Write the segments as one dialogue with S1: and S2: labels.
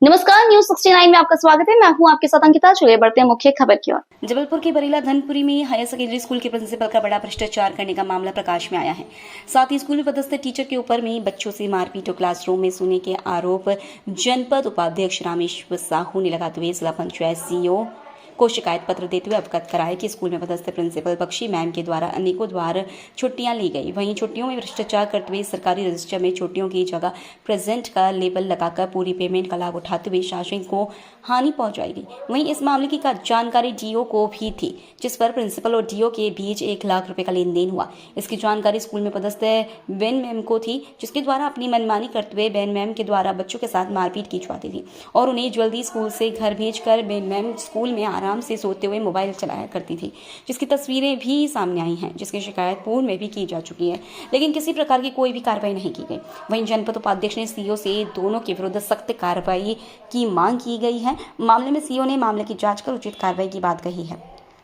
S1: नमस्कार, न्यूज 69 में आपका स्वागत है। मैं हूं आपके साथ अंकिता। चलिए बढ़ते हैं मुख्य खबर की ओर।
S2: जबलपुर के बरीला धनपुरी में हायर सेकेंडरी स्कूल के प्रिंसिपल का बड़ा भ्रष्टाचार करने का मामला प्रकाश में आया है। साथ ही स्कूल में पदस्थ टीचर के ऊपर में बच्चों से मारपीट और क्लासरूम में सोने के आरोप जनपद उपाध्यक्ष रामेश्वर साहू ने लगाते हुए जिला पंचायत सीईओ को शिकायत पत्र देते हुए अवगत कराया कि स्कूल में पदस्थ प्रिंसिपल बख्शी मैम के द्वारा अनेकों बार छुट्टियां ली गई। वहीं छुट्टियों में भ्रष्टाचार करते हुए सरकारी रजिस्टर में छुट्टियों की जगह प्रेजेंट का लेबल लगाकर पूरी पेमेंट का लाभ उठाते हुए शासन को हानि पहुंचाई गई। वहीं इस मामले की जानकारी डीओ को भी थी, जिस पर प्रिंसिपल और डीओ के बीच 1 लाख रुपए का लेन देन हुआ। इसकी जानकारी स्कूल में पदस्थ बेन मैम को थी, जिसके द्वारा अपनी मनमानी करते हुए बेन मैम के द्वारा बच्चों के साथ मारपीट की जाती थी और उन्हें जल्दी स्कूल से घर भेजकर बेन मैम स्कूल में आराम से सोते हुए मोबाइल चलाया करती थी, जिसकी तस्वीरें भी सामने आई हैं, जिसकी शिकायत पूर्व में भी की जा चुकी है, लेकिन किसी प्रकार की कोई भी कार्रवाई नहीं की गई। वहीं जनपद उपाध्यक्ष ने सीईओ से दोनों के विरुद्ध सख्त कार्रवाई की मांग की गई है। मामले में सीईओ ने मामले की जांच कर उचित कार्रवाई की बात कही है।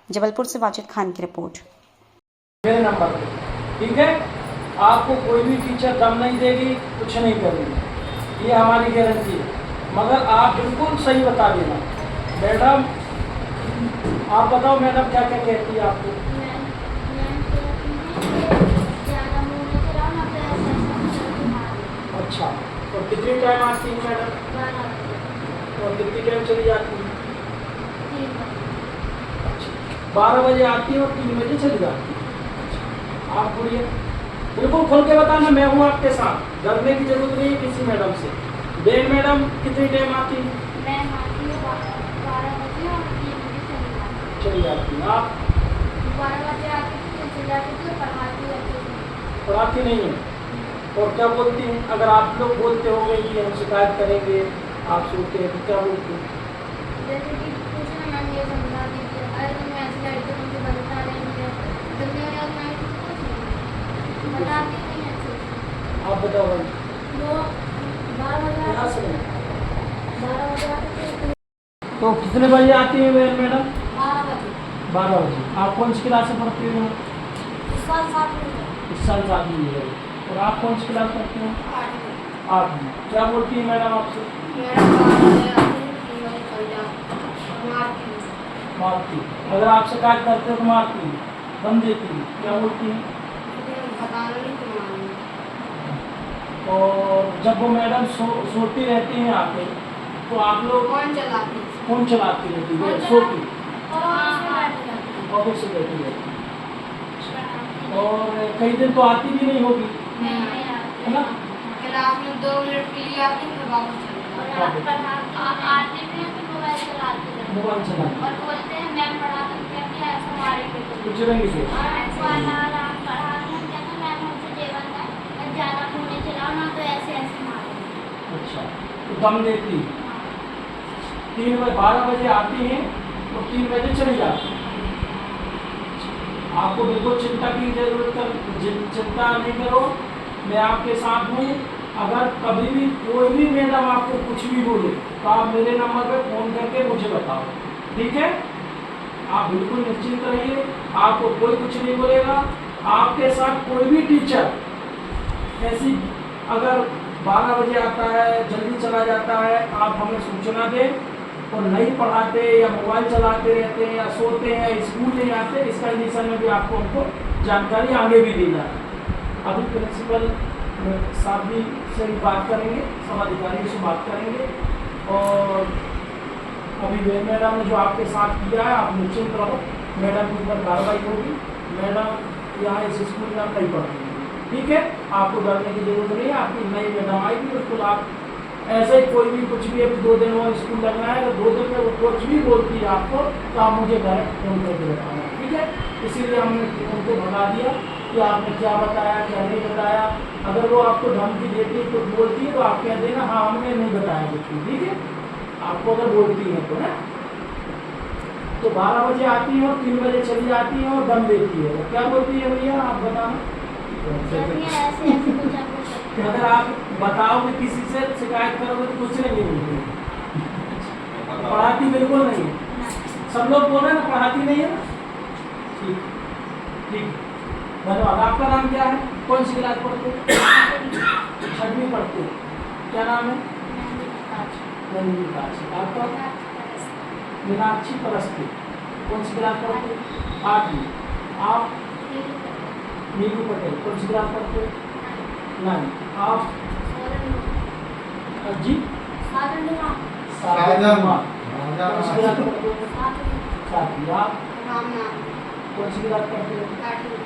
S2: जबलपुर से वाजिद खान की रिपोर्ट।
S3: मेरे नंबर पे ठीक है, आपको कोई भी टीचर दम नहीं देगी, कुछ नहीं करेगी, ये हमारी गारंटी है। मगर आप बिल्कुल सही बता देना। मैडम आप बताओ, मैडम क्या क्या कहती है आपको? अच्छा, तो कितनी टाइम आती है मैडम? और कितनी टाइम चली जाती है? अच्छा, 12 बजे आती है और 3 बजे चली जाती है। आप बोलिए, बिल्कुल खोल के बताना, मैं हूँ आपके साथ, डरने की जरूरत नहीं है किसी मैडम से। बेन मैडम कितनी टाइम आती है?
S4: मैम आती है 12 बजे और 3 बजे
S3: चली जाती है। आप
S4: 12 बजे आती थी, चली जाती थी, पढ़ाती रहती थी।
S3: पढ़ाती नहीं है और क्या बोलती हैं? अगर आप लोग बोलते होंगे कि हम शिकायत करेंगे, आप सोचते हैं तो क्या बोलते हैं?
S4: जैसे कि कुछ ना मैम ये समझा दीजिए, अरे तुम ऐसी लड़की हो, मुझे बता रही है, जल्दी हो जाओ, मैं कुछ नहीं बताती नहीं है अच्छे से।
S3: आप बताओ भाई।
S4: वो 12 बजे
S3: यहाँ से
S4: 12 बजे आती थी।
S3: तो कितने बजे आती है मैडम?
S4: 12 बजे
S3: 12 बजे। आप कौन सी क्लास में पढ़ती हो?
S4: इस साल 7 बजे
S3: इस साल 7 है। और आप कौन सी क्लास पढ़ते हो?
S4: 8 बजे।
S3: 8 में। क्या बोलती है मैडम आपसे?
S4: मैडम 12 बजे आती है, 3 बजे चल जाती मारती है।
S3: मारती। अगर आप शिकायत करते हो तो मारती है, दम देती है, क्या बोलती है?
S4: बताना नहीं तुम्हारा।
S3: और जब वो मैडम सोती रहती हैं आके, तो आप लोग
S4: कौन चलाती है?
S3: फोन चलाती रहती है सोती, ऑफिस से बैठी रहती है। और कई दिन तो आती भी नहीं होगी, है ना?
S4: क्लास में 2 मिनट के लिए आती है, वापस चली जाती है। आती भी है तो मोबाइल चलाती है
S3: मोबाइल चलाती
S4: और बोलते हैं मैम पढ़ा सकते हैं क्या, ऐसा मारेंगे तो
S3: कुछ रंगी से।
S4: आराम पढ़ा हम कहते हैं मैम हमसे जेवन है, मैं ज़्यादा फोन नहीं चलाओ ना, तो ऐसे ऐसे मारेंगे।
S3: अच्छा, तो दम देती है। 3 बजे 12 बजे आती हैं और 3 बजे चली जाती हैं। आपको बिल्कुल चिंता की चिंता नहीं करो, मैं आपके साथ हूँ। अगर कभी भी कोई भी मैडम आपको कुछ भी बोले तो आप मेरे नंबर पे फ़ोन करके मुझे बताओ, ठीक है? आप बिल्कुल निश्चिंत रहिए, आपको कोई कुछ नहीं बोलेगा। आपके साथ कोई भी टीचर ऐसी अगर 12 बजे आता है, जल्दी चला जाता है, आप हमें सूचना दें। और नहीं पढ़ाते या मोबाइल चलाते रहते हैं या सोते हैं या स्कूल नहीं आते, इस कंडीशन में भी आपको हमको जानकारी आगे भी दी जाए। अभी प्रिंसिपल साहब भी से भी बात करेंगे, सब अधिकारियों से बात करेंगे। और अभी मैडम ने जो आपके साथ किया है, आप निश्चिंत रहो, मैडम के ऊपर कार्रवाई होगी। मैडम यहाँ इस स्कूल में नहीं पढ़ेंगे, ठीक है? आपको डरने की जरूरत नहीं है। आपकी नई मैडम आएगी, उसको आप ऐसे ही कोई भी कुछ भी, अभी 2 दिन और स्कूल लगना है, तो 2 दिन में वो कुछ भी बोलती है आपको तो आप मुझे डायरेक्ट फोन करके बताना, ठीक है? इसीलिए हमने उनको बता दिया कि आपने क्या बताया क्या नहीं बताया। अगर वो आपको धमकी देती है कुछ बोलती है तो आप कह देना हाँ हमने नहीं बताया कुछ भी, ठीक है? आपको अगर बोलती है तो, है तो 12 बजे आती है और 3 बजे चली जाती है और दम देती है। क्या बोलती है भैया, आप बताना। अगर आप बताओगे किसी से शिकायत करोगे तो कुछ नहीं बोलते, पढ़ाती बिल्कुल नहीं है। सब लोग बोल रहे हैं ना पढ़ाती नहीं है ना, ठीक ठीक, धन्यवाद। आपका नाम क्या है? कौन सी क्लास पढ़ते हो? 6वीं पढ़ते हो। क्या नाम है? नंदिता जी, आपका मीनाक्षी परस्ती, कौन सी क्लास पढ़ते? 8वीं। आप? नीलू पटेल, कौन सी क्लास पढ़ते? 9। आप? जी? साधन कुमार, कौन सी क्लास पढ़ते? 7वीं। आप? कौन सी क्लास पढ़ते? 8वीं।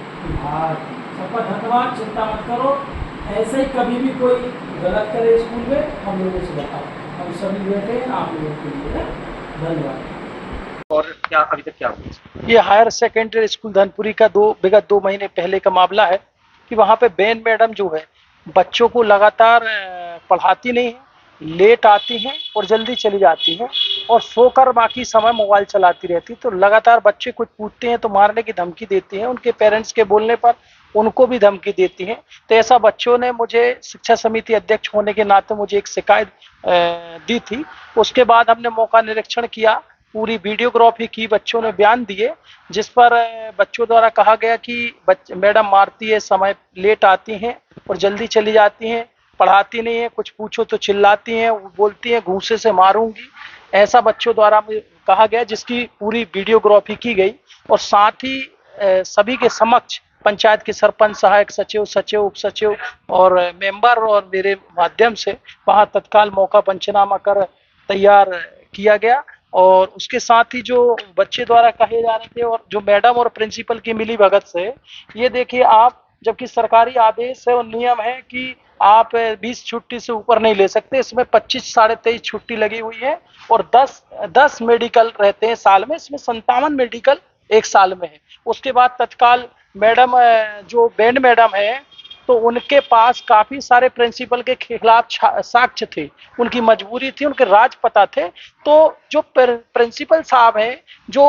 S3: सबका धन्यवाद, चिंता मत करो। ऐसे ही कभी भी कोई गलत करे स्कूल में हम लोगों से बताओ, हम सभी बैठे हैं आप लोगों के लिए। धन्यवाद।
S5: और क्या अभी तक क्या हुआ?
S3: ये हायर सेकेंडरी स्कूल धनपुरी का विगत 2 महीने पहले का मामला है कि वहाँ पे बेन मैडम जो है बच्चों को लगातार पढ़ाती नहीं है, लेट आती हैं और जल्दी चली जाती हैं और सोकर बाकी समय मोबाइल चलाती रहती। तो लगातार बच्चे कुछ पूछते हैं तो मारने की धमकी देती हैं, उनके पेरेंट्स के बोलने पर उनको भी धमकी देती हैं। तो ऐसा बच्चों ने मुझे शिक्षा समिति अध्यक्ष होने के नाते मुझे एक शिकायत दी थी। उसके बाद हमने मौका निरीक्षण किया, पूरी वीडियोग्राफी की, बच्चों ने बयान दिए जिस पर बच्चों द्वारा कहा गया कि मैडम मारती है, समय लेट आती हैं और जल्दी चली जाती हैं, पढ़ाती नहीं है, कुछ पूछो तो चिल्लाती हैं, बोलती हैं घूंसे से मारूंगी, ऐसा बच्चों द्वारा कहा गया, जिसकी पूरी वीडियोग्राफी की गई। और साथ ही सभी के समक्ष पंचायत के सरपंच, सहायक सचिव, सचिव, उप सचिव और मेंबर और मेरे माध्यम से वहां तत्काल मौका पंचनामा कर तैयार किया गया। और उसके साथ ही जो बच्चे द्वारा कहे जा रहे थे और जो मैडम और प्रिंसिपल की मिली भगत से, ये देखिए आप, जबकि सरकारी आदेश है और नियम है कि आप 20 छुट्टी से ऊपर नहीं ले सकते, इसमें 25 साढ़े 23 छुट्टी लगी हुई है और 10 मेडिकल रहते हैं साल में, इसमें 57 मेडिकल एक साल में है। उसके बाद तत्काल मैडम जो बैंड मैडम है तो उनके पास काफी सारे प्रिंसिपल के खिलाफ साक्ष्य थे, उनकी मजबूरी थी, उनके राज पता थे। तो जो प्रिंसिपल साहब हैं जो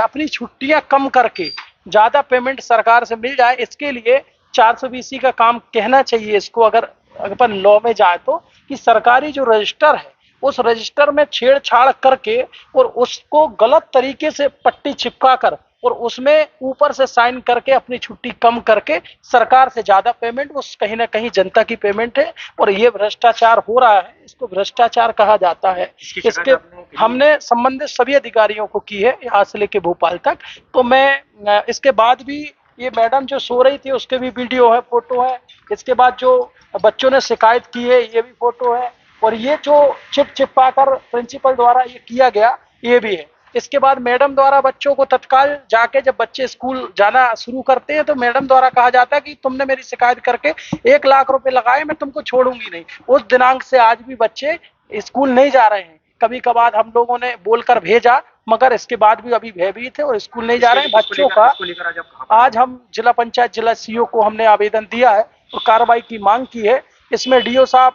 S3: अपनी छुट्टियां कम करके ज्यादा पेमेंट सरकार से मिल जाए, इसके लिए 420 का काम कहना चाहिए इसको, अगर अपन लॉ में जाए तो, कि सरकारी जो रजिस्टर है उस रजिस्टर में छेड़छाड़ करके और उसको गलत तरीके से पट्टी चिपका कर और उसमें ऊपर से साइन करके अपनी छुट्टी कम करके सरकार से ज्यादा पेमेंट, वो कहीं ना कहीं जनता की पेमेंट है और ये भ्रष्टाचार हो रहा है, इसको भ्रष्टाचार कहा जाता है। इसके हमने संबंधित सभी अधिकारियों को की है, यहाँ से लेके भोपाल तक। तो मैं इसके बाद भी ये मैडम जो सो रही थी उसके भी वीडियो है, फोटो है। इसके बाद जो बच्चों ने शिकायत की है ये भी फोटो है और ये जो चिपका कर प्रिंसिपल द्वारा ये किया गया ये भी है। इसके बाद मैडम द्वारा बच्चों को तत्काल जाके जब बच्चे स्कूल जाना शुरू करते हैं तो मैडम द्वारा कहा जाता है कि तुमने मेरी शिकायत करके 1 लाख रुपए लगाए, मैं तुमको छोड़ूंगी नहीं। उस दिनांक से आज भी बच्चे स्कूल नहीं जा रहे हैं। कभी कभार हम लोगों ने बोलकर भेजा मगर इसके बाद भी अभी भयभीत है और स्कूल नहीं जा रहे हैं बच्चों का। आज हम जिला पंचायत, जिला सीओ को हमने आवेदन दिया है और कार्रवाई की मांग की है। इसमें डीओ साहब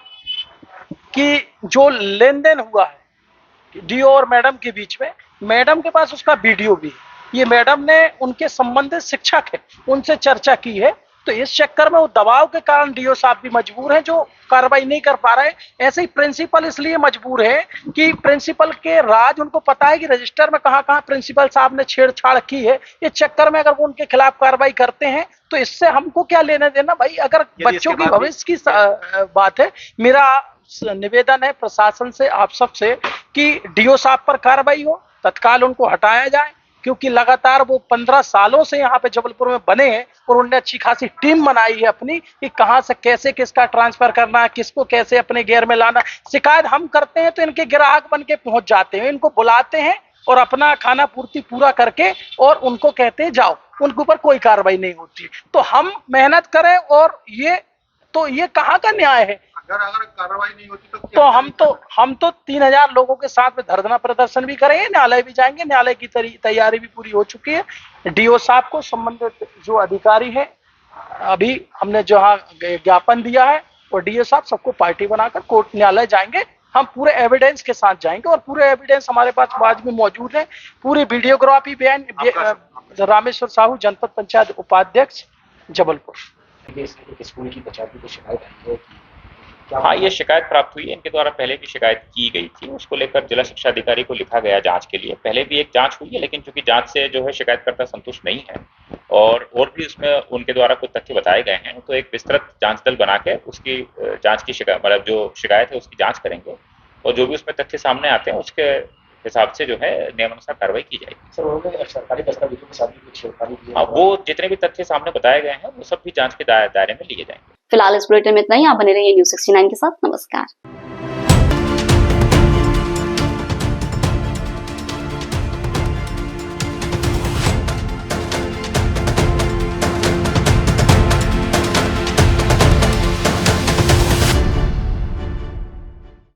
S3: की जो लेन देन हुआ है डीओ और मैडम के बीच में, मैडम के पास उसका वीडियो भी है। ये मैडम ने उनके संबंधित शिक्षक है उनसे चर्चा की है। तो इस चक्कर में वो दबाव के कारण डीओ साहब भी मजबूर हैं, जो कार्रवाई नहीं कर पा रहे। ऐसे ही प्रिंसिपल इसलिए मजबूर है कि प्रिंसिपल के राज उनको पता है कि रजिस्टर में कहां कहां प्रिंसिपल साहब ने छेड़छाड़ की है। इस चक्कर में अगर वो उनके खिलाफ कार्रवाई करते हैं तो इससे हमको क्या लेना देना भाई। अगर बच्चों की भविष्य की बात है, मेरा निवेदन है प्रशासन से, आप सबसे, कि डीओ साहब पर कार्रवाई हो, तत्काल उनको हटाया जाए, क्योंकि लगातार वो 15 सालों से यहाँ पे जबलपुर में बने हैं और उन्होंने अच्छी खासी टीम बनाई है अपनी कि कहां से कैसे किसका ट्रांसफर करना है, किसको कैसे अपने घेर में लाना। शिकायत हम करते हैं तो इनके ग्राहक बन के पहुंच जाते हैं, इनको बुलाते हैं और अपना खाना पूर्ति पूरा करके और उनको कहते हैं जाओ, उनके ऊपर कोई कार्रवाई नहीं होती। तो हम मेहनत करें और ये कहाँ का न्याय है।
S5: अगर कार्रवाई नहीं होती तो
S3: हम तो 3000 लोगों के साथ में धरना प्रदर्शन भी करेंगे, न्यायालय भी जाएंगे, न्यायालय की तैयारी भी पूरी हो चुकी है। डीओ साहब को संबंधित जो अधिकारी है अभी हमने जहाँ ज्ञापन दिया है और डीओ साहब सबको पार्टी बनाकर कोर्ट न्यायालय जाएंगे। हम पूरे एविडेंस के साथ जाएंगे और पूरे एविडेंस हमारे पास आज में मौजूद है। पूरी वीडियोग्राफी बयान रामेश्वर साहू, जनपद पंचायत उपाध्यक्ष, जबलपुर।
S5: स्कूल की बचाव की शिकायत आई है।
S6: हाँ, ये शिकायत प्राप्त हुई है। इनके द्वारा पहले भी शिकायत की गई थी, उसको लेकर जिला शिक्षा अधिकारी को लिखा गया जांच के लिए। पहले भी एक जांच हुई है, लेकिन चूंकि जांच से जो है शिकायतकर्ता संतुष्ट नहीं है और भी उसमें उनके द्वारा कुछ तथ्य बताए गए हैं, तो एक विस्तृत जांच दल बना के उसकी जांच की मतलब जो शिकायत है उसकी जांच करेंगे और जो भी उसमें तथ्य सामने आते हैं उसके हिसाब से जो है नियमानुसार कार्रवाई की जाएगी।
S5: सर उन्होंने सरकारी दस्तावेजों के साथ भी कुछ छेड़खानी की है।
S6: हाँ, वो जितने भी तथ्य सामने बताए गए हैं वो सब भी जांच के दायरे में लिए जाएंगे।
S1: फिलहाल इस बुलेटिन में इतना ही। आप बने रहिए न्यूज़ 69 के साथ। नमस्कार।